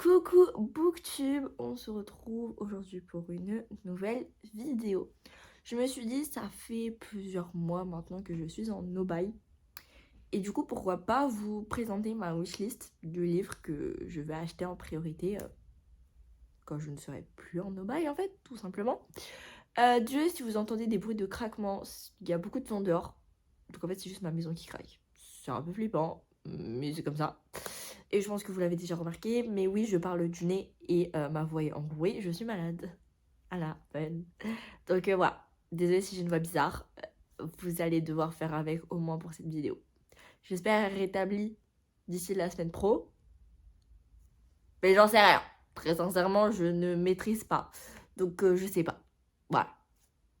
Coucou Booktube, on se retrouve aujourd'hui pour une nouvelle vidéo. Je me suis dit, ça fait plusieurs mois maintenant que je suis en no-buy. Et du coup, pourquoi pas vous présenter ma wishlist de livres que je vais acheter en priorité quand je ne serai plus en no-buy en fait, tout simplement. Dieu, si vous entendez des bruits de craquement, il y a beaucoup de vent dehors. Donc en fait, c'est juste ma maison qui craque. C'est un peu flippant, mais c'est comme ça. Et je pense que vous l'avez déjà remarqué, mais oui, je parle du nez et ma voix est enrouée. Je suis malade. À la peine. Donc voilà. Désolée si j'ai une voix bizarre. Vous allez devoir faire avec au moins pour cette vidéo. J'espère rétabli d'ici la semaine pro. Mais j'en sais rien. Très sincèrement, je ne maîtrise pas. Donc je sais pas. Voilà.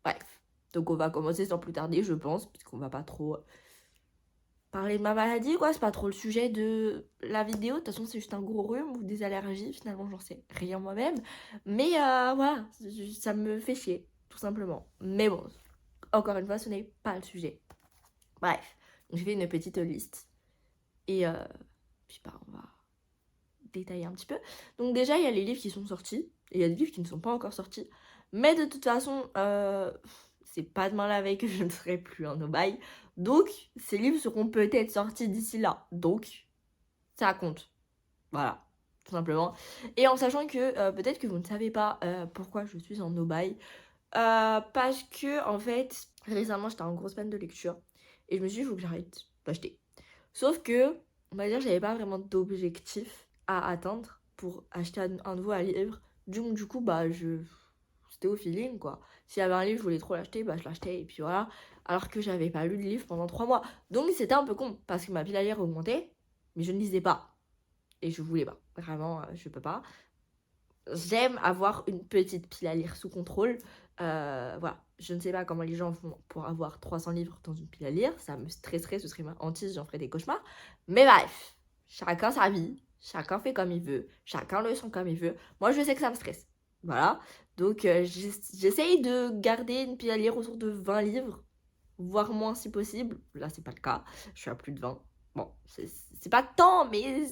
Bref. Donc on va commencer sans plus tarder, je pense, puisqu'on va pas trop parler de ma maladie, quoi. C'est pas trop le sujet de la vidéo. De toute façon, c'est juste un gros rhume ou des allergies. Finalement, j'en sais rien moi-même. Mais voilà, ça me fait chier, tout simplement. Mais bon, encore une fois, ce n'est pas le sujet. Bref, j'ai fait une petite liste. Et puis bah, on va détailler un petit peu. Donc déjà, il y a les livres qui sont sortis. Et il y a des livres qui ne sont pas encore sortis. Mais de toute façon, c'est pas demain la veille que je ne serai plus en no-buy. Donc, ces livres seront peut-être sortis d'ici là. Donc, ça compte. Voilà, tout simplement. Et en sachant que peut-être que vous ne savez pas pourquoi je suis en no-buy. Parce que, en fait, récemment, j'étais en grosse panne de lecture. Et je me suis dit, il faut que j'arrête d'acheter. Sauf que, on va dire, j'avais pas vraiment d'objectif à atteindre pour acheter un nouveau livre. Du coup, bah, c'était au feeling, quoi. S'il y avait un livre, je voulais trop l'acheter, bah, je l'achetais, et puis voilà. Alors que j'avais pas lu de livre pendant 3 mois. Donc, c'était un peu con, parce que ma pile à lire augmentait, mais je ne lisais pas. Et je voulais pas. Vraiment, je peux pas. J'aime avoir une petite pile à lire sous contrôle. Voilà. Je ne sais pas comment les gens font pour avoir 300 livres dans une pile à lire. Ça me stresserait, ce serait ma hantise, j'en ferais des cauchemars. Mais bref, chacun sa vie, chacun fait comme il veut, chacun le sent comme il veut. Moi, je sais que ça me stresse. Voilà. Donc, j'essaye de garder une pile à lire autour de 20 livres, voire moins si possible. Là, c'est pas le cas. Je suis à plus de 20. Bon, c'est pas tant, mais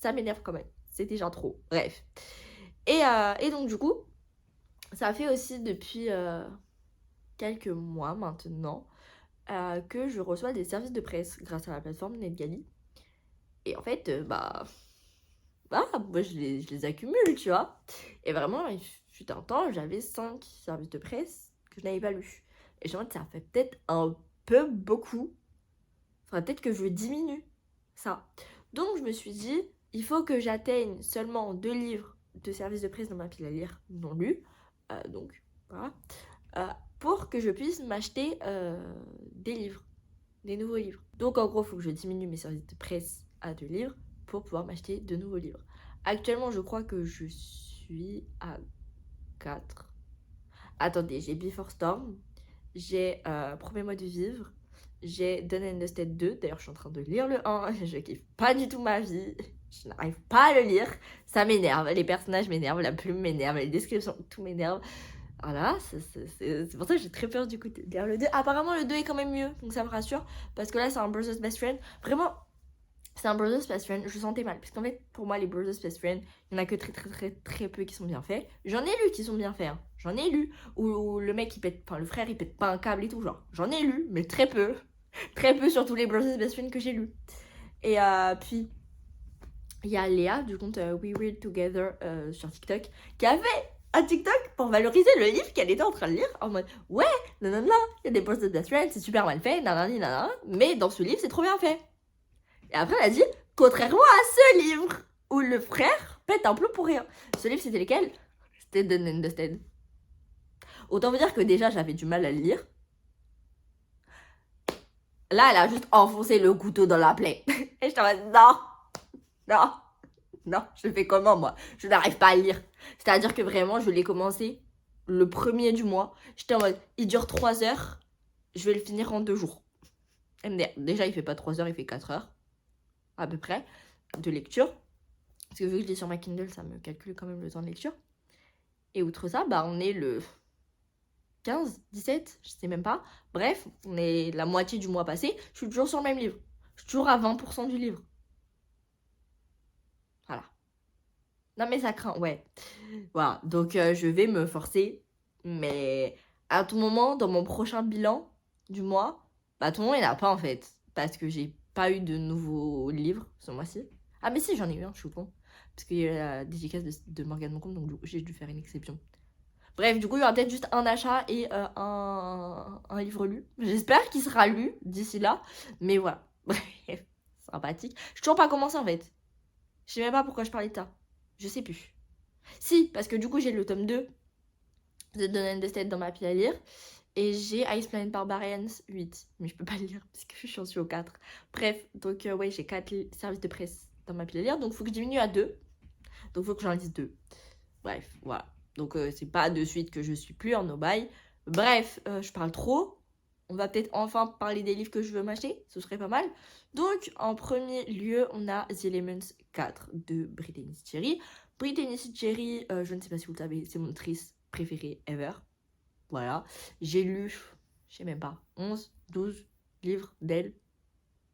ça m'énerve quand même. C'est déjà trop. Bref. Et donc, du coup, ça fait aussi depuis quelques mois maintenant que je reçois des services de presse grâce à la plateforme NetGalley. Et en fait, moi je les accumule, tu vois. Et vraiment, il fut un temps, j'avais 5 services de presse que je n'avais pas lus. Et je me dis, ça fait peut-être un peu beaucoup. Faudrait peut-être que je diminue ça. Donc, je me suis dit, il faut que j'atteigne seulement 2 livres de services de presse dans ma pile à lire non lus. Donc, voilà. Pour que je puisse m'acheter des livres, des nouveaux livres. Donc en gros, il faut que je diminue mes services de presse à 2 livres pour pouvoir m'acheter de nouveaux livres. Actuellement, je crois que je suis à 4. Attendez, j'ai Before Storm, j'ai Promets-moi de vivre, j'ai Done and Dusted 2. D'ailleurs, je suis en train de lire le 1, je kiffe pas du tout ma vie. Je n'arrive pas à le lire, ça m'énerve, les personnages m'énervent, la plume m'énerve, les descriptions, tout m'énerve. Voilà, c'est pour ça que j'ai très peur du coup de lire le 2. Apparemment, le 2 est quand même mieux, donc ça me rassure. Parce que là, c'est un Brother's Best Friend. Vraiment, c'est un Brother's Best Friend. Je sentais mal. Parce qu'en fait, pour moi, les Brother's Best Friend, il n'y en a que très peu qui sont bien faits. J'en ai lu qui sont bien faits. Hein. J'en ai lu. Où le mec, le frère, il pète pas un câble et tout. Genre, j'en ai lu, mais très peu. Très peu sur tous les Brother's Best Friend que j'ai lus. Et puis, il y a Léa du compte We Read Together sur TikTok qui a fait un TikTok pour valoriser le livre qu'elle était en train de lire en mode ouais, nanana, il y a des posts de Best Friend, c'est super mal fait, nanana, mais dans ce livre c'est trop bien fait. Et après elle a dit contrairement à ce livre où le frère pète un plomb pour rien. Ce livre c'était lequel? C'était Done and Dusted. Autant vous dire que déjà j'avais du mal à le lire. Là elle a juste enfoncé le couteau dans la plaie. Et j'étais en mode non. Non, je fais comment moi? Je n'arrive pas à lire. C'est-à-dire que vraiment, je l'ai commencé le premier du mois. J'étais en mode, il dure 3 heures, je vais le finir en 2 jours. MDR. Déjà, il fait pas 3 heures, il fait 4 heures, à peu près, de lecture. Parce que vu que je l'ai sur ma Kindle, ça me calcule quand même le temps de lecture. Et outre ça, bah on est le 15, 17, je sais même pas. Bref, on est la moitié du mois passé. Je suis toujours sur le même livre. Je suis toujours à 20% du livre. Voilà. Non, mais ça craint, ouais. Voilà, donc je vais me forcer. Mais à tout moment, dans mon prochain bilan du mois, bah tout le monde, il n'y en a pas en fait. Parce que j'ai pas eu de nouveaux livres ce mois-ci. Ah, mais si, j'en ai eu un, je suis con. Parce qu'il y a eu la dédicace de Morgane Moncombe, donc j'ai dû faire une exception. Bref, du coup, il y aura peut-être juste un achat et un livre lu. J'espère qu'il sera lu d'ici là. Mais voilà. Bref, sympathique. Je toujours pas commencé en fait. Je sais même pas pourquoi je parlais de ça. Je sais plus. Si, parce que du coup, j'ai le tome 2 de Dawn and the State dans ma pile à lire. Et j'ai Ice Planet Barbarians 8. Mais je peux pas le lire parce que je suis au 4. Bref, donc ouais, j'ai 4 services de presse dans ma pile à lire. Donc il faut que je diminue à 2. Donc il faut que j'en lise 2. Bref, voilà. Donc c'est pas de suite que je suis plus en no-buy. Bref, je parle trop. On va peut-être enfin parler des livres que je veux m'acheter. Ce serait pas mal. Donc en premier lieu, on a The Elements 4 de Brittany Cherry. Brittany Cherry, je ne sais pas si vous le savez, c'est mon autrice préférée ever. Voilà. J'ai lu, je sais même pas, 11, 12 livres d'elle.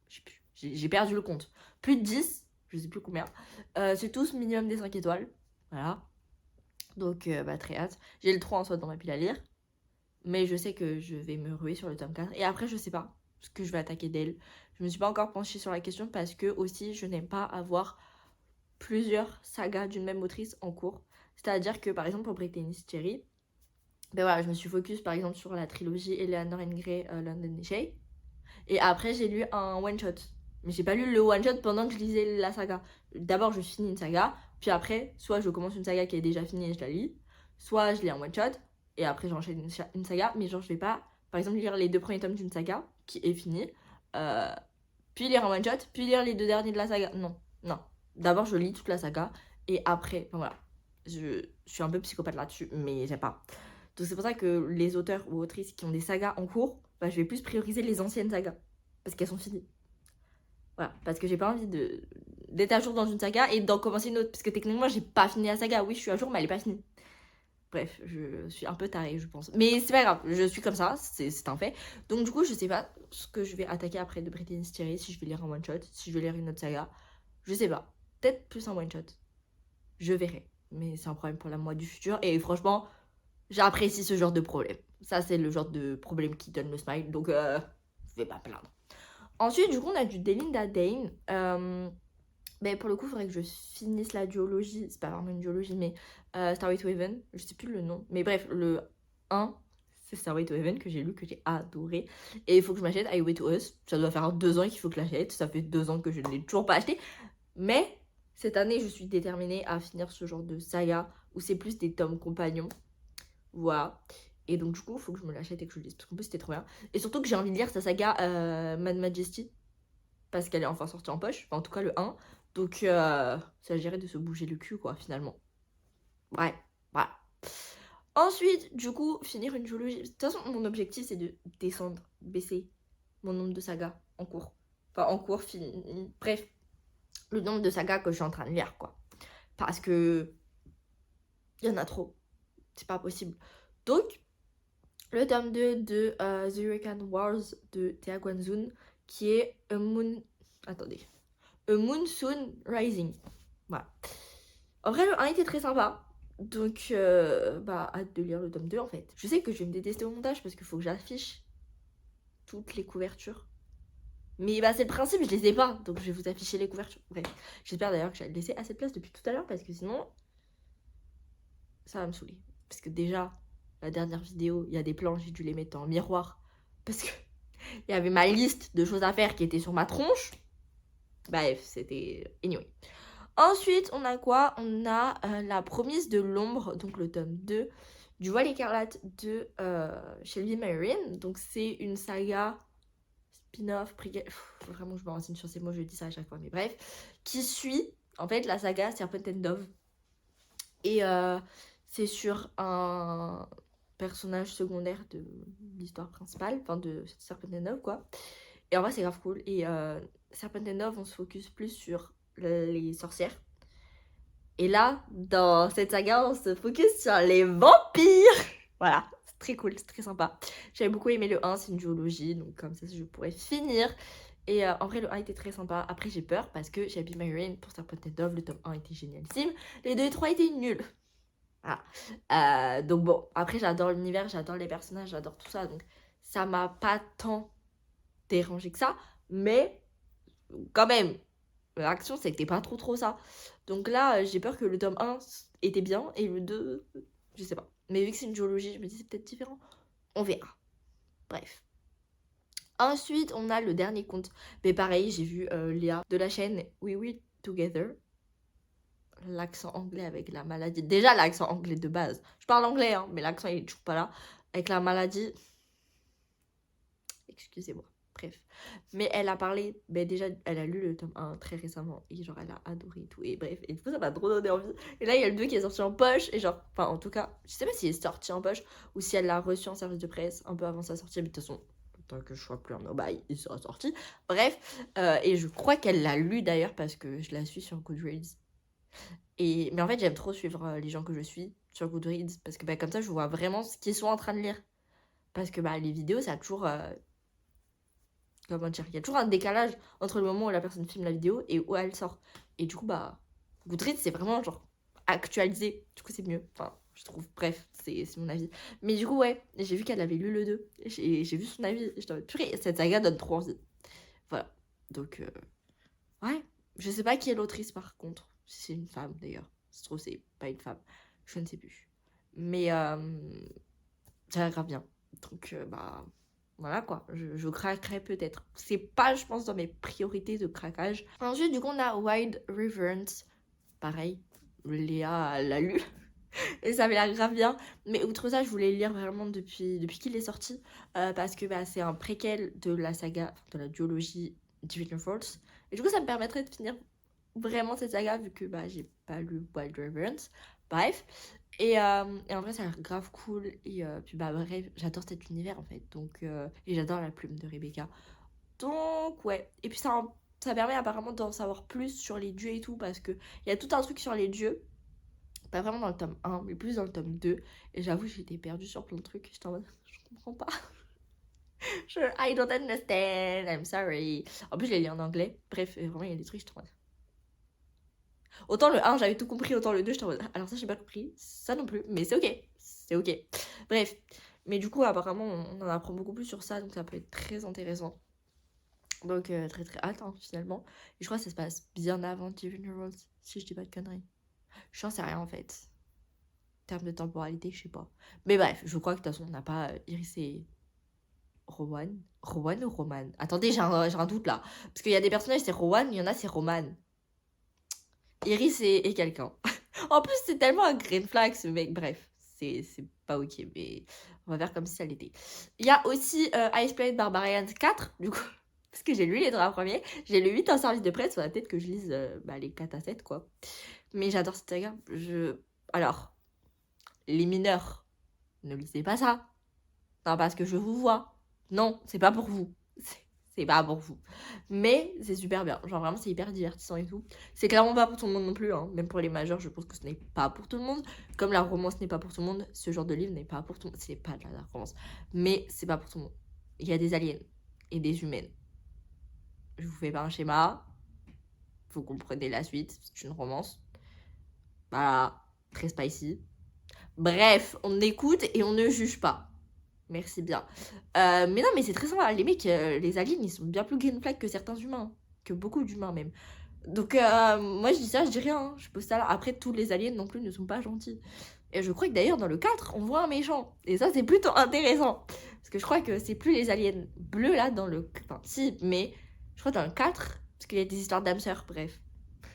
Je sais plus. J'ai perdu le compte. Plus de 10, je sais plus combien. C'est tous minimum des 5 étoiles. Voilà. Donc, bah, très hâte. J'ai le 3 en soi dans ma pile à lire. Mais je sais que je vais me ruer sur le tome 4. Et après, je sais pas ce que je vais attaquer d'elle. Je me suis pas encore penchée sur la question parce que aussi, je n'aime pas avoir plusieurs sagas d'une même autrice en cours. C'est-à-dire que, par exemple, pour Brittany Cherry, ben voilà, je me suis focus par exemple sur la trilogie Eleanor and Grey, London Shade. Et après, j'ai lu un one-shot. Mais j'ai pas lu le one-shot pendant que je lisais la saga. D'abord, je finis une saga. Puis après, soit je commence une saga qui est déjà finie et je la lis. Soit je lis un one-shot. Et après, j'enchaîne une saga. Mais genre, je vais pas, par exemple, lire les 2 premiers tomes d'une saga qui est finie. Puis lire un one-shot. Puis lire les 2 derniers de la saga. Non, non. D'abord, je lis toute la saga. Et après, enfin, voilà. Je suis un peu psychopathe là-dessus. Mais j'aime pas. Donc c'est pour ça que les auteurs ou autrices qui ont des sagas en cours, bah, je vais plus prioriser les anciennes sagas. Parce qu'elles sont finies. Voilà, parce que j'ai pas envie d'être à jour dans une saga et d'en commencer une autre. Parce que techniquement, j'ai pas fini la saga. Oui, je suis à jour, mais elle est pas finie. Bref, je suis un peu tarée, je pense. Mais c'est pas grave, je suis comme ça, c'est un fait. Donc du coup, je sais pas ce que je vais attaquer après de Brittany Cherry, si je vais lire un one-shot, si je vais lire une autre saga. Je sais pas. Peut-être plus un one-shot. Je verrai. Mais c'est un problème pour la moi du futur. Et franchement, j'apprécie ce genre de problème. Ça, c'est le genre de problème qui donne le smile. Donc, je vais pas plaindre. Ensuite, du coup, on a du Delinda Dane. Mais pour le coup, il faudrait que je finisse la duologie. C'est pas vraiment une duologie, mais Starway to Heaven. Je sais plus le nom. Mais bref, le 1, c'est Starway to Heaven que j'ai lu, que j'ai adoré. Et il faut que je m'achète Highway to Us. Ça doit faire 2 ans qu'il faut que je l'achète. Ça fait 2 ans que je ne l'ai toujours pas acheté. Mais cette année, je suis déterminée à finir ce genre de saga où c'est plus des tomes compagnons. Voilà. Et donc, du coup, il faut que je me l'achète et que je le lise. Parce qu'en plus, c'était trop bien. Et surtout que j'ai envie de lire sa saga Mad Majesty. Parce qu'elle est enfin sortie en poche. Enfin, en tout cas, le 1. Donc, ça s'agirait de se bouger le cul, quoi, finalement. Ouais, voilà. Ensuite, du coup, finir une duologie. De toute façon, mon objectif, c'est de descendre, baisser mon nombre de sagas en cours. Enfin, en cours, fini. Bref, le nombre de sagas que je suis en train de lire, quoi. Parce que. Il y en a trop. C'est pas possible. Donc, le tome 2 de The Hurricane Wars de Thea Guanzun, qui est A Moon... Attendez. A Monsoon Rising. Voilà. En vrai, le 1 était très sympa. Donc, bah, hâte de lire le tome 2, en fait. Je sais que je vais me détester au montage parce qu'il faut que j'affiche toutes les couvertures. Mais bah, c'est le principe, je les ai pas. Donc, je vais vous afficher les couvertures. Bref. J'espère d'ailleurs que j'ai laissé assez de place depuis tout à l'heure parce que sinon, ça va me saouler. Parce que déjà, la dernière vidéo, il y a des plans, j'ai dû les mettre en miroir. Parce que il y avait ma liste de choses à faire qui était sur ma tronche. Bref, c'était... Anyway. Ensuite, on a quoi? On a La Promise de l'Ombre, donc le tome 2 du Voile écarlate de Shelby Marin. Donc c'est une saga spin-off, vraiment je me renseigne sur ces mots, je dis ça à chaque fois, mais bref, qui suit en fait la saga Serpent and Dove. Et c'est sur un personnage secondaire de l'histoire principale, enfin de Serpent and Dove, quoi. Et en vrai, c'est grave cool. Et Serpent and Dove, on se focus plus sur les sorcières. Et là, dans cette saga, on se focus sur les vampires. Voilà, c'est très cool, c'est très sympa. J'avais beaucoup aimé le 1, c'est une duologie, donc comme ça, je pourrais finir. Et en vrai, le 1 était très sympa. Après, j'ai peur parce que j'ai Be My Rain pour Serpentine Dove. Le tome 1 était génialissime. Les 2 et 3 étaient nuls. Voilà. Donc bon, après, j'adore l'univers, j'adore les personnages, j'adore tout ça. Donc ça m'a pas tant dérangé que ça. Mais quand même, l'action, c'était pas trop ça. Donc là, j'ai peur que le tome 1 était bien et le 2, je sais pas. Mais vu que c'est une duologie, je me dis c'est peut-être différent. On verra. Bref. Ensuite, on a le dernier conte. Mais pareil, j'ai vu Léa de la chaîne We Will Together. L'accent anglais avec la maladie. Déjà, l'accent anglais de base. Je parle anglais, hein, mais l'accent, il est toujours pas là. Avec la maladie. Excusez-moi. Bref. Mais elle a parlé. Ben déjà, elle a lu le tome 1 très récemment. Et genre, elle a adoré et tout. Et bref. Et du coup, ça m'a trop donné envie. Et là, il y a le 2 qui est sorti en poche. Et genre, enfin, en tout cas, je sais pas s'il est sorti en poche ou si elle l'a reçu en service de presse un peu avant sa sortie. Mais de toute façon, tant que je sois plus en no-buy, il sera sorti. Bref. Et je crois qu'elle l'a lu d'ailleurs parce que je la suis sur Goodreads. Mais en fait, j'aime trop suivre les gens que je suis sur Goodreads parce que bah, comme ça, je vois vraiment ce qu'ils sont en train de lire. Parce que bah, les vidéos, ça a toujours. Comment dire? Il y a toujours un décalage entre le moment où la personne filme la vidéo et où elle sort. Et du coup, bah, Goodreads, c'est vraiment genre actualisé. Du coup, c'est mieux. Enfin, je trouve. Bref, c'est mon avis. Mais du coup, ouais, j'ai vu qu'elle avait lu le 2. J'ai vu son avis. J'étais en mode, purée, cette saga donne trop envie. Voilà. Donc, ouais. Je sais pas qui est l'autrice par contre. Si c'est une femme d'ailleurs. Ça se trouve, c'est pas une femme. Je ne sais plus. Mais ça a l'air grave bien. Donc, bah, voilà quoi. Je craquerai peut-être. C'est pas, je pense, dans mes priorités de craquage. Ensuite, du coup, on a Wild Reverence. Pareil, Léa l'a lu. Et ça avait l'air grave bien. Mais outre ça, je voulais le lire vraiment depuis qu'il est sorti. Parce que bah, c'est un préquel de la saga, de la duologie Division Force. Et du coup, ça me permettrait de finir vraiment cette saga vu que bah, j'ai pas lu Wild Reverence. Bref. Et en vrai, ça a l'air grave cool. Et puis bah, bref, j'adore cet univers en fait. Donc, et j'adore la plume de Rebecca. Donc, ouais. Et puis ça permet apparemment d'en savoir plus sur les dieux et tout. Parce qu'il y a tout un truc sur les dieux. Pas vraiment dans le tome 1, mais plus dans le tome 2. Et j'avoue, j'étais perdue sur plein de trucs. J'étais en mode, je comprends pas. I don't understand, I'm sorry. En plus, je l'ai lu en anglais. Bref, vraiment, il y a des trucs, j'étais en mode. Autant le 1, j'avais tout compris, autant le 2, j'étais en mode. Alors ça, j'ai pas compris. Ça non plus. Mais c'est ok. C'est ok. Bref. Mais du coup, apparemment, on en apprend beaucoup plus sur ça. Donc ça peut être très intéressant. Donc très très hâte, hein, finalement. Et je crois que ça se passe bien avant Divine Heroes, si je dis pas de conneries. Je n'en sais rien en fait. En termes de temporalité, je sais pas. Mais bref, je crois que de toute façon, on n'a pas Iris et Rowan. Rowan ou Roman? Attendez, j'ai un doute là. Parce qu'il y a des personnages, c'est Rowan, il y en a, c'est Roman. Iris et quelqu'un. En plus, c'est tellement un green flag ce mec. Bref, c'est pas ok, mais on va faire comme si ça l'était. Il y a aussi Ice Planet Barbarians 4, du coup. Parce que j'ai lu les 3 premiers. J'ai le 8 en service de presse. Faudra peut-être que je lise les 4 à 7, quoi. Mais j'adore cette saga. Alors, les mineurs, ne lisez pas ça. Non, parce que je vous vois. Non, c'est pas pour vous. C'est pas pour vous. Mais c'est super bien. Genre vraiment, c'est hyper divertissant et tout. C'est clairement pas pour tout le monde non plus. Hein. Même pour les majeurs, je pense que ce n'est pas pour tout le monde. Comme la romance n'est pas pour tout le monde, ce genre de livre n'est pas pour tout le monde. C'est pas de la romance. Mais c'est pas pour tout le monde. Il y a des aliens et des humaines. Je vous fais pas un schéma. Vous comprenez la suite. C'est une romance. Voilà. Très spicy. Bref, on écoute et on ne juge pas. Merci bien. Mais non, mais c'est très sympa. Les mecs, les aliens, ils sont bien plus green flag que certains humains. Que beaucoup d'humains, même. Donc, moi, je dis ça, je dis rien. Hein. Je pose ça là. Après, tous les aliens non plus ne sont pas gentils. Et je crois que d'ailleurs, dans le 4, on voit un méchant. Et ça, c'est plutôt intéressant. Parce que je crois que c'est plus les aliens bleus, là, dans le... Enfin, si, mais je crois dans le 4, parce qu'il y a des histoires d'âmes sœurs, bref.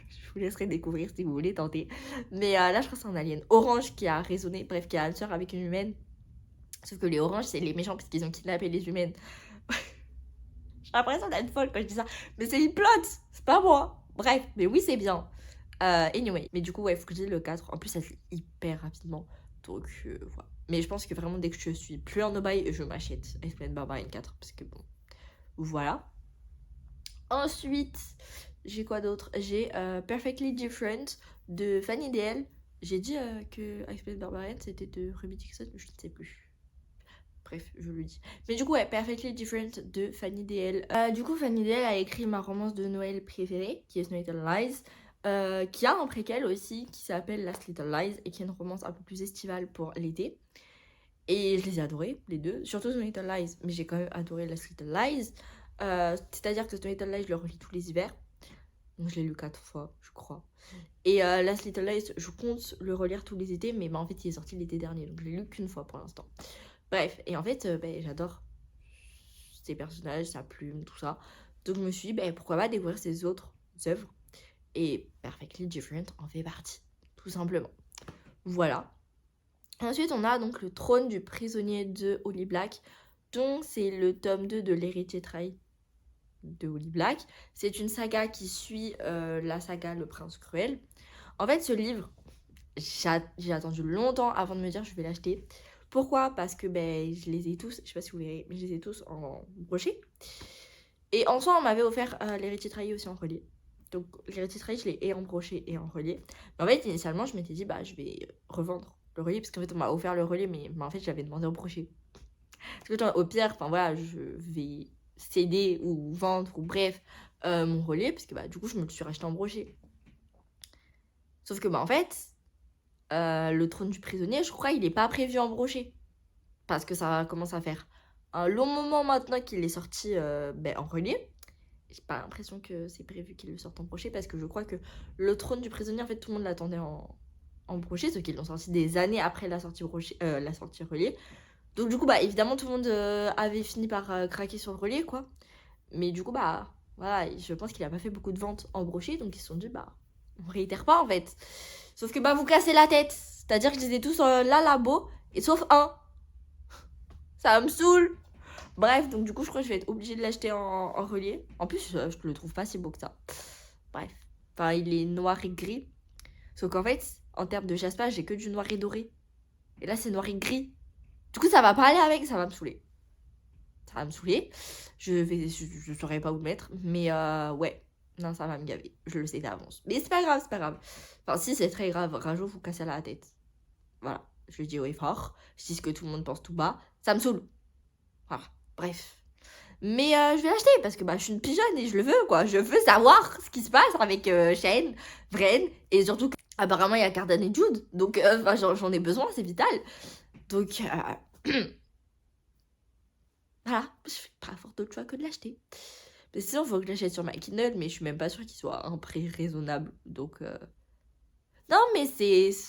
Je vous laisserai découvrir si vous voulez tenter. Mais là, je crois que c'est un alien orange qui a résonné. Bref, qui a âme sœur avec une humaine. Sauf que les oranges, c'est les méchants parce qu'ils ont kidnappé les humaines. J'ai l'impression d'être folle quand je dis ça. Mais c'est une plot, c'est pas moi. Bref, mais oui, c'est bien. Anyway, mais du coup, ouais, faut que je dise le 4. En plus, ça se lit hyper rapidement. Donc, voilà. Mais je pense que vraiment, dès que je suis plus en no-buy, je m'achète Explain Barbarian 4. Parce que bon, voilà. Ensuite, j'ai quoi d'autre? J'ai Perfectly Different de Fanny DL. J'ai dit que Explain Barbarian, c'était de Ruby Dixon, je ne sais plus. Bref, je le dis. Mais du coup, ouais, Perfectly Different de Fanny DL. Du coup, Fanny DL a écrit ma romance de Noël préférée, qui est Snow Little Lies, qui a un préquel aussi, qui s'appelle Last Little Lies, et qui est une romance un peu plus estivale pour l'été. Et je les ai adorés, les deux, surtout Snow Little Lies, mais j'ai quand même adoré Last Little Lies. C'est-à-dire que Snow Little Lies, je le relis tous les hivers. Donc je l'ai lu 4 fois, je crois. Et Last Little Lies, je compte le relire tous les étés, mais en fait, il est sorti l'été dernier, donc je l'ai lu qu'une fois pour l'instant. Bref, et en fait, j'adore ses personnages, sa plume, tout ça. Donc je me suis dit, pourquoi pas découvrir ses autres œuvres. Et Perfectly Different en fait partie, tout simplement. Voilà. Ensuite, on a donc le trône du prisonnier de Holly Black. Donc c'est le tome 2 de l'héritier trahi de Holly Black. C'est une saga qui suit la saga Le Prince Cruel. En fait, ce livre, j'ai attendu longtemps avant de me dire je vais l'acheter. Pourquoi ? Parce que je les ai tous, je sais pas si vous verrez, mais je les ai tous en brochet. Et en soi, on m'avait offert l'héritier trahi aussi en relié. Donc l'héritier trahi, je l'ai et en brochet et en relié. Mais en fait, initialement, je m'étais dit, je vais revendre le relié, parce qu'en fait, on m'a offert le relié, mais en fait, j'avais demandé en brochet. Parce que au pire, voilà, je vais céder ou vendre, ou bref, mon relié, parce que du coup, je me le suis racheté en brochet. Sauf que en fait, le trône du prisonnier, je crois, il est pas prévu en brochet. Parce que ça commence à faire un long moment maintenant qu'il est sorti en relié. J'ai pas l'impression que c'est prévu qu'il le sorte en brochet, parce que je crois que le trône du prisonnier, en fait, tout le monde l'attendait en brochet, sauf qu'ils l'ont sorti des années après la sortie relié. Donc du coup, évidemment, tout le monde avait fini par craquer sur le relié, quoi. Mais du coup, voilà, je pense qu'il a pas fait beaucoup de ventes en brochet, donc ils se sont dit, on réitère pas, en fait. Sauf que, vous cassez la tête. C'est-à-dire que je les ai tous là, labo, et sauf un. Ça me saoule. Bref, donc du coup, je crois que je vais être obligée de l'acheter en relié. En plus, je le trouve pas si beau que ça. Bref. Enfin, il est noir et gris. Sauf qu'en fait, en termes de jaspa, j'ai que du noir et doré. Et là, c'est noir et gris. Du coup, ça va pas aller avec, ça va me saouler. Ça va me saouler. Je saurais pas où le mettre. Mais ouais. Non, ça va me gaver. Je le sais d'avance. Mais c'est pas grave, c'est pas grave. Enfin, si, c'est très grave. Un jour, vous cassez la tête. Voilà. Je le dis haut et fort. Je dis ce que tout le monde pense tout bas. Ça me saoule. Voilà. Bref. Mais je vais l'acheter parce que je suis une pigeonne et je le veux, quoi. Je veux savoir ce qui se passe avec Shane, Vren, et surtout qu'apparemment il y a Cardan et Jude. Donc j'en ai besoin, c'est vital. Donc voilà, je fais pas fort d'autre choix que de l'acheter. Mais sinon, il faut que je l'achète sur ma Kindle, mais je suis même pas sûre qu'il soit à un prix raisonnable. Donc non, mais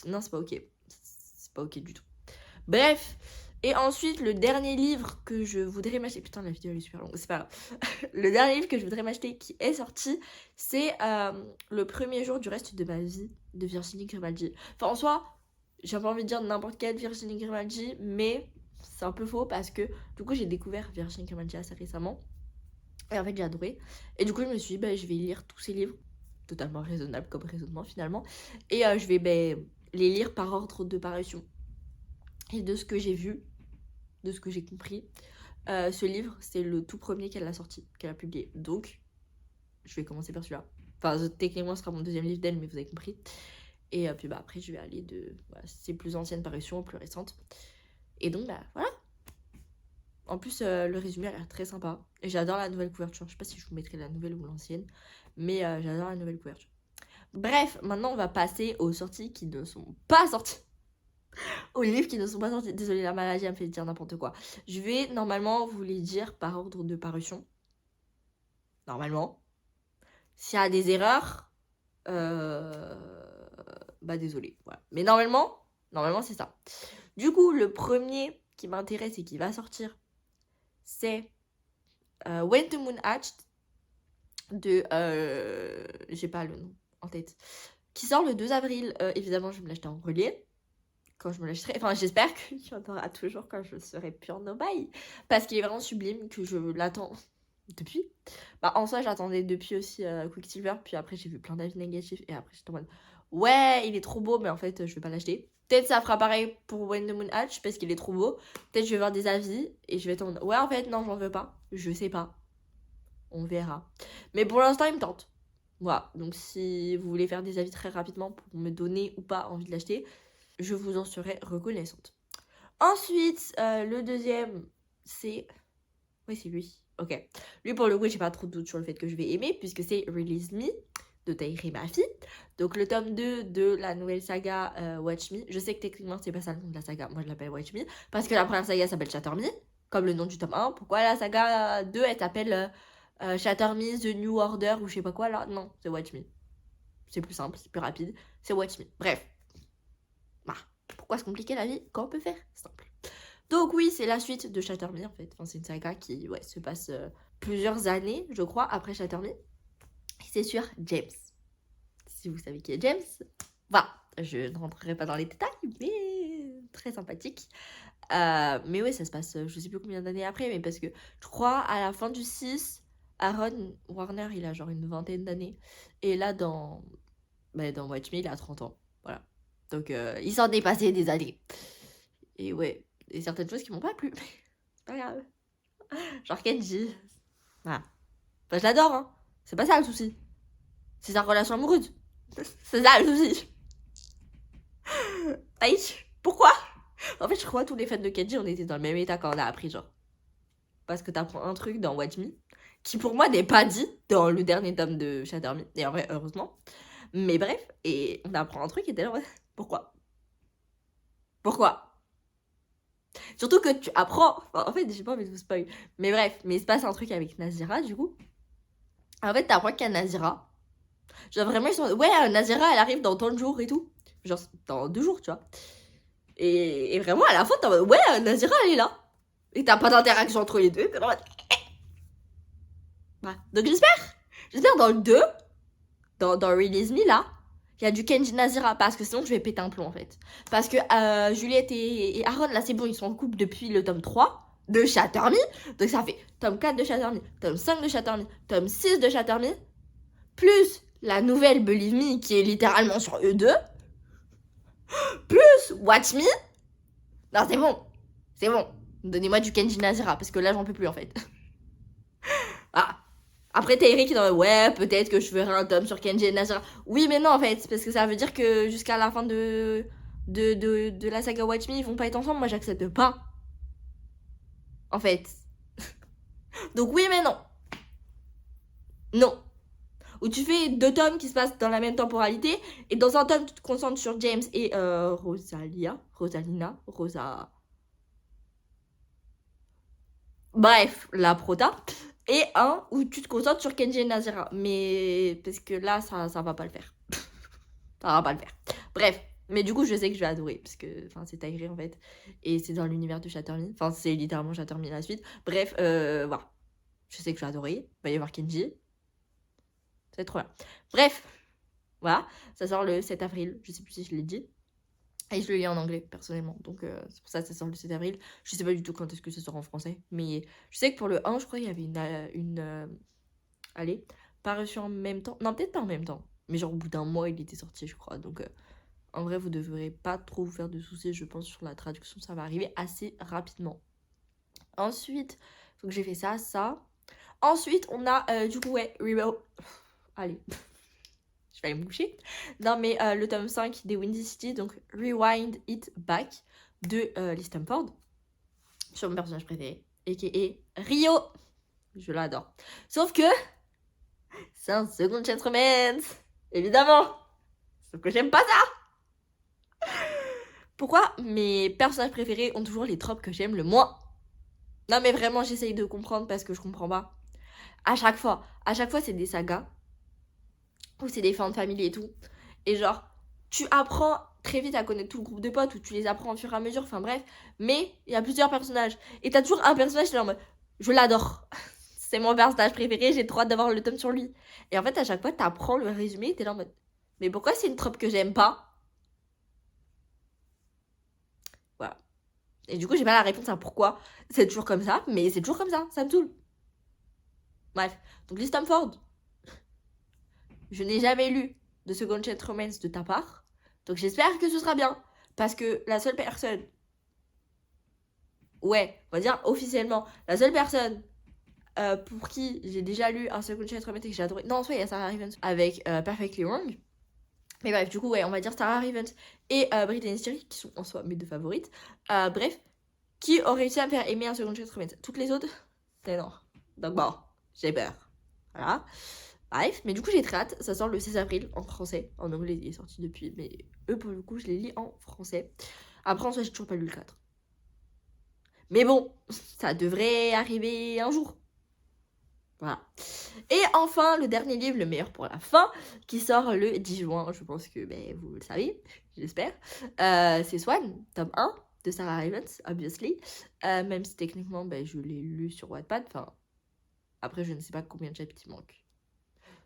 non, c'est pas ok. C'est pas ok du tout. Bref. Et ensuite, le dernier livre que je voudrais m'acheter... Putain, la vidéo elle est super longue, c'est pas grave. Le dernier livre que je voudrais m'acheter qui est sorti, c'est Le premier jour du reste de ma vie de Virginie Grimaldi. Enfin, en soi, j'ai pas envie de dire n'importe quelle Virginie Grimaldi, mais c'est un peu faux parce que du coup, j'ai découvert Virginie Grimaldi assez récemment. Et en fait, j'ai adoré. Et du coup, je me suis dit, je vais lire tous ces livres. Totalement raisonnable comme raisonnement finalement. Et je vais les lire par ordre de parution. Et de ce que j'ai vu, de ce que j'ai compris, ce livre, c'est le tout premier qu'elle a sorti, qu'elle a publié. Donc, je vais commencer par celui-là. Enfin, techniquement, ce sera mon deuxième livre d'elle, mais vous avez compris. Et puis après, je vais aller de ses plus anciennes parutions aux plus récentes. Et donc, voilà. En plus, le résumé a l'air très sympa. Et j'adore la nouvelle couverture. Je sais pas si je vous mettrai la nouvelle ou l'ancienne, mais j'adore la nouvelle couverture. Bref, maintenant, on va passer aux sorties qui ne sont pas sorties. Aux livres qui ne sont pas sortis. Désolée, la maladie elle me fait dire n'importe quoi. Je vais normalement vous les dire par ordre de parution. Normalement. S'il y a des erreurs, désolé. Voilà. Mais normalement c'est ça. Du coup, le premier qui m'intéresse et qui va sortir, c'est When the Moon Hatched de... j'ai pas le nom en tête. Qui sort le 2 avril. Évidemment, je vais me l'acheter en relié. Quand je me l'achèterai. Enfin, j'espère qu'il y en aura toujours quand je serai plus en no-buy. Parce qu'il est vraiment sublime, que je l'attends depuis. En soi, j'attendais depuis aussi Quicksilver. Puis après, j'ai vu plein d'avis négatifs. Et après, j'étais en mode, ouais, il est trop beau, mais en fait, je vais pas l'acheter. Peut-être ça fera pareil pour When the Moon Hatch, parce qu'il est trop beau. Peut-être je vais voir des avis. Et je vais être en mode, ouais, en fait, non, j'en veux pas. Je sais pas. On verra. Mais pour l'instant, il me tente. Voilà. Donc, si vous voulez faire des avis très rapidement pour me donner ou pas envie de l'acheter, je vous en serai reconnaissante. Ensuite, le deuxième, c'est... Oui, c'est lui. Ok. Lui, pour le coup, j'ai pas trop de doute sur le fait que je vais aimer, puisque c'est Release Me de Taïri Mafi. Donc, le tome 2 de la nouvelle saga Watch Me. Je sais que techniquement, c'est pas ça le nom de la saga. Moi, je l'appelle Watch Me. Parce que la première saga s'appelle Shatter Me, comme le nom du tome 1. Pourquoi la saga 2, elle s'appelle Shatter Me, The New Order, ou je sais pas quoi, là? Non, c'est Watch Me. C'est plus simple, c'est plus rapide. C'est Watch Me. Bref. Bah, pourquoi se compliquer la vie quand on peut faire simple? Donc oui, c'est la suite de Shatter Me en fait. Enfin, c'est une saga qui se passe plusieurs années, je crois, après Shatter Me. C'est sur James. Si vous savez qui est James, voilà. Je ne rentrerai pas dans les détails, mais très sympathique. Mais oui, ça se passe, je sais plus combien d'années après, mais parce que je crois à la fin du 6, Aaron Warner, il a genre une vingtaine d'années. Et là, dans Watch Me, il a 30 ans. Voilà. Donc, il s'en est passé des années. Et ouais, et certaines choses qui m'ont pas plu. C'est pas grave. Genre Kenji. Voilà. Enfin, je l'adore, hein. C'est pas ça le souci. C'est sa relation amoureuse. C'est ça le souci. Aïe. Pourquoi? En fait, je crois tous les fans de Kenji, on était dans le même état quand on a appris, genre. Parce que t'apprends un truc dans Watch Me, qui pour moi n'est pas dit dans le dernier tome de Shatter Me. Et en vrai, heureusement. Mais bref, et on apprend un truc et t'es là, pourquoi? Pourquoi? Surtout que tu apprends. Enfin, en fait, j'ai pas envie de vous spoil. Mais bref, mais il se passe un truc avec Nazira, du coup. En fait, t'apprends qu'il y a Nazira. Genre, vraiment, ils sont. Ouais, Nazira, elle arrive dans tant de jours et tout. Genre, dans 2 jours, tu vois. Et vraiment, à la fin, t'es en mode, ouais, Nazira, elle est là. Et t'as pas d'interaction entre les deux. T'es en mode. Ouais. Donc, j'espère dans le 2, dans Release Me, là, il y a du Kenji Nazira. Parce que sinon, je vais péter un plomb, en fait. Parce que Juliette et Aaron, là, c'est bon, ils sont en couple depuis le tome 3 de Shatter Me. Donc, ça fait tome 4 de Shatter Me, tome 5 de Shatter Me, tome 6 de Shatter Me. Plus la nouvelle Believe Me qui est littéralement sur eux deux. Plus Watch Me. Non, c'est bon. C'est bon. Donnez-moi du Kenji Nazira parce que là, j'en peux plus en fait. Ah. Après, t'as Eric qui dit ouais, peut-être que je ferai un tome sur Kenji et Nazira. Oui, mais non en fait. Parce que ça veut dire que jusqu'à la fin de la saga Watch Me, ils vont pas être ensemble. Moi, j'accepte pas. En fait. Donc, oui, mais non. Non. Où tu fais 2 tomes qui se passent dans la même temporalité, et dans un tome, tu te concentres sur James et Rosa... Bref, la prota. Et un où tu te concentres sur Kenji et Nazira. Mais parce que là, ça va pas le faire. Ça va pas le faire. Bref, mais du coup, je sais que je vais adorer, parce que c'est Taïri en fait. Et c'est dans l'univers de Shatter Me. Enfin, c'est littéralement Shatter Me la suite. Bref, voilà. Je sais que je vais adorer. Il va y avoir Kenji. C'est trop bien. Bref, voilà. Ça sort le 7 avril. Je sais plus si je l'ai dit. Et je le lis en anglais, personnellement. Donc, c'est pour ça que ça sort le 7 avril. Je sais pas du tout quand est-ce que ça sort en français. Mais je sais que pour le 1, je crois qu'il y avait allez, parution en même temps. Non, peut-être pas en même temps. Mais genre, au bout d'un mois, il était sorti, je crois. Donc, en vrai, vous devrez pas trop vous faire de soucis, je pense, sur la traduction. Ça va arriver assez rapidement. Ensuite, donc j'ai fait ça. Ensuite, on a, du coup, ouais, allez. Je vais aller me coucher. Non, mais le tome 5 des Windy City, donc Rewind It Back de Lee Stamford, sur mon personnage préféré, a.k.a. Rio. Je l'adore. Sauf que c'est un second chance romance, évidemment. Sauf que j'aime pas ça. Pourquoi mes personnages préférés ont toujours les tropes que j'aime le moins? Non, mais vraiment, j'essaye de comprendre parce que je comprends pas. À chaque fois, c'est des sagas où c'est des fins de famille et tout. Et genre, tu apprends très vite à connaître tout le groupe de potes, ou tu les apprends au fur et à mesure, enfin bref. Mais il y a plusieurs personnages. Et t'as toujours un personnage qui est en mode, je l'adore. C'est mon personnage préféré, j'ai trop hâte d'avoir le tome sur lui. Et en fait, à chaque fois, t'apprends le résumé et t'es là en mode, mais pourquoi c'est une trope que j'aime pas? Voilà. Et du coup, j'ai pas la réponse à pourquoi c'est toujours comme ça, mais c'est toujours comme ça me saoule. Bref. Donc, Lee Stamford, je n'ai jamais lu de Second Chance Romance de ta part. Donc j'espère que ce sera bien. Parce que la seule personne... Ouais, on va dire officiellement. La seule personne pour qui j'ai déjà lu un Second Chance Romance et que j'ai adoré... Non, en soi, il y a Sarah Rivens avec Perfectly Wrong. Mais bref, du coup, ouais, on va dire Sarah Rivens et Brittany Steele, qui sont en soi mes 2 favorites. Bref, Qui aurait réussi à me faire aimer un second chapitre romance? Toutes les autres? C'est non. Donc bon, j'ai peur. Voilà. Bref, mais du coup j'ai très hâte. Ça sort le 16 avril en français. En anglais il est sorti depuis, mais eux pour le coup je les lis en français. Après en soi j'ai toujours pas lu le 4. Mais bon, ça devrait arriver un jour. Voilà. Et enfin, le dernier livre, le meilleur pour la fin, qui sort le 10 juin. Je pense que vous le savez, j'espère. C'est Swan, tome 1 de Sarah Ravens, obviously. Même si techniquement, je l'ai lu sur Wattpad. Enfin, après, je ne sais pas combien de chapitres il manque.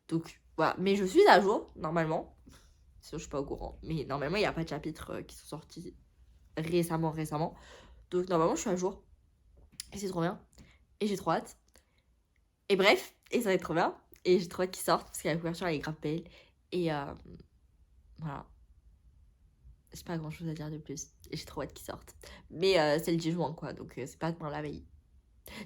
Donc, voilà. Mais je suis à jour, normalement. Sinon, je suis pas au courant. Mais normalement, il n'y a pas de chapitres qui sont sortis récemment. Donc, normalement, je suis à jour. Et c'est trop bien. Et j'ai trop hâte. Et bref, et ça va être trop bien. Et j'ai trop hâte qu'ils sortent parce que la couverture elle est grave belle. Et voilà. J'ai pas grand chose à dire de plus. Et j'ai trop hâte qu'ils sortent. Mais c'est le 10 juin quoi, donc c'est pas demain la veille.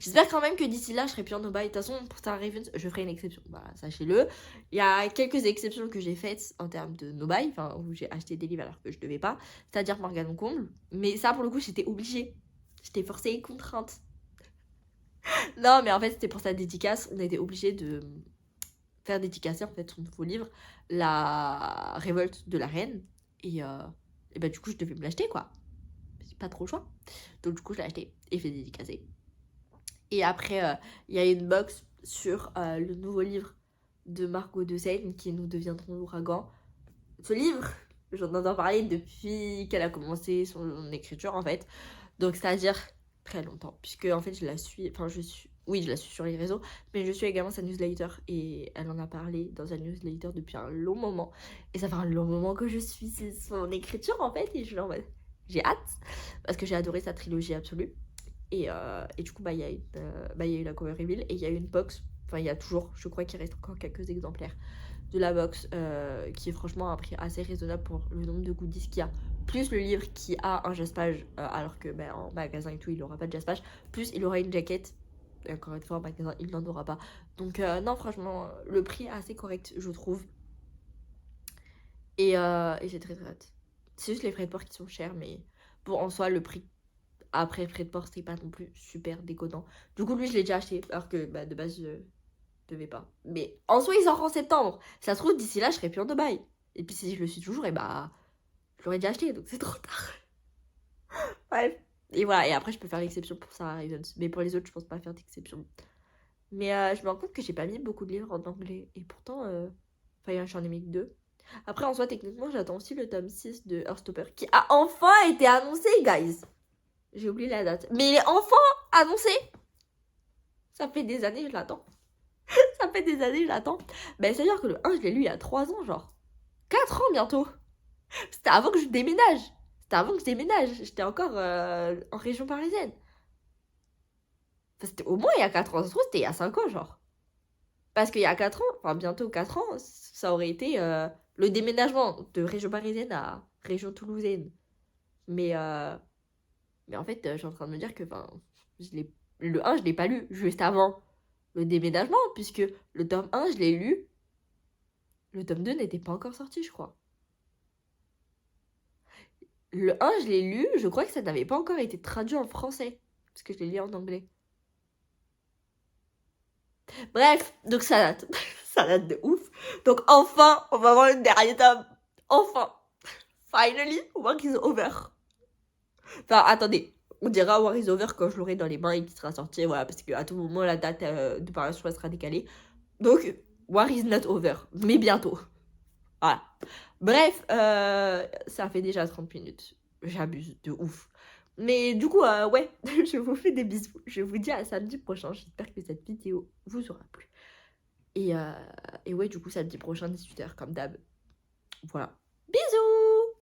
J'espère quand même que d'ici là je serai plus en no-buy. De toute façon, pour Star Ravens, je ferai une exception. Voilà, sachez-le. Il y a quelques exceptions que j'ai faites en termes de no-buy, enfin où j'ai acheté des livres alors que je devais pas. C'est-à-dire Morgane Comble. Mais ça pour le coup, j'étais obligée. J'étais forcée et contrainte. Non, mais en fait, c'était pour sa dédicace. On était obligé de faire dédicacer en fait son nouveau livre, La Révolte de la Reine. Et du coup, je devais me l'acheter quoi. J'ai pas trop le choix. Donc, du coup, je l'ai acheté et fait dédicacer. Et après, il y a une box sur le nouveau livre de Margot de Seine qui est Nous deviendrons l'ouragan. Ce livre, j'en entends parler depuis qu'elle a commencé son écriture en fait. Donc, c'est-à-dire très longtemps, puisque en fait je la suis sur les réseaux, mais je suis également sa newsletter et elle en a parlé dans sa newsletter depuis un long moment, et ça fait un long moment que je suis son écriture en fait, et je suis en mode j'ai hâte parce que j'ai adoré sa trilogie absolue. Et du coup il y a eu la cover reveal et il y a eu une box, enfin il y a toujours, je crois qu'il reste encore quelques exemplaires de la box qui est franchement à un prix assez raisonnable pour le nombre de goodies qu'il y a, plus le livre qui a un jaspage alors que en magasin et tout il n'aura pas de jaspage, plus il aura une jaquette, et encore une fois en magasin il n'en aura pas, donc non franchement le prix est assez correct je trouve, et j'ai très hâte. C'est juste les frais de port qui sont chers, mais bon en soi le prix après frais de port c'est pas non plus super déconnant. Du coup lui je l'ai déjà acheté alors que de base je devais pas. Mais en soi, il sort en septembre. Ça se trouve, d'ici là, je serai plus en Dubaï. Et puis si je le suis toujours, je l'aurais déjà acheté, donc c'est trop tard. Bref. Et voilà, et après, je peux faire l'exception pour Sarah Ravens. Mais pour les autres, je pense pas faire d'exception. Mais je me rends compte que j'ai pas mis beaucoup de livres en anglais. Et pourtant, j'en ai mis que 2. Après, en soi, techniquement, j'attends aussi le tome 6 de Heartstopper, qui a enfin été annoncé, guys. J'ai oublié la date. Mais il est enfin annoncé. Ça fait des années, je l'attends. Ça fait des années, je l'attends. C'est-à-dire que le 1, je l'ai lu il y a 3 ans, genre. 4 ans bientôt. C'était avant que je déménage. J'étais encore en région parisienne. Enfin, c'était au moins il y a 4 ans. Ça se trouve, c'était il y a 5 ans, genre. Parce qu'il y a 4 ans, enfin bientôt 4 ans, ça aurait été le déménagement de région parisienne à région toulousaine. Mais, mais en fait, je suis en train de me dire que le 1, je l'ai pas lu juste avant le déménagement, puisque le tome 1, je l'ai lu. Le tome 2 n'était pas encore sorti, je crois. Le 1, je l'ai lu, je crois que ça n'avait pas encore été traduit en français, parce que je l'ai lu en anglais. Bref, donc ça date. Ça date de ouf. Donc enfin, on va voir le dernier tome. Enfin. Finally, War is over. Enfin, attendez. On dira War is over quand je l'aurai dans les mains et qu'il sera sorti. Voilà, parce qu'à tout moment, la date de parution sera décalée. Donc, War is not over. Mais bientôt. Voilà. Bref, ça fait déjà 30 minutes. J'abuse de ouf. Mais du coup, ouais, je vous fais des bisous. Je vous dis à samedi prochain. J'espère que cette vidéo vous aura plu. Et ouais, du coup, samedi prochain, 18h, comme d'hab. Voilà.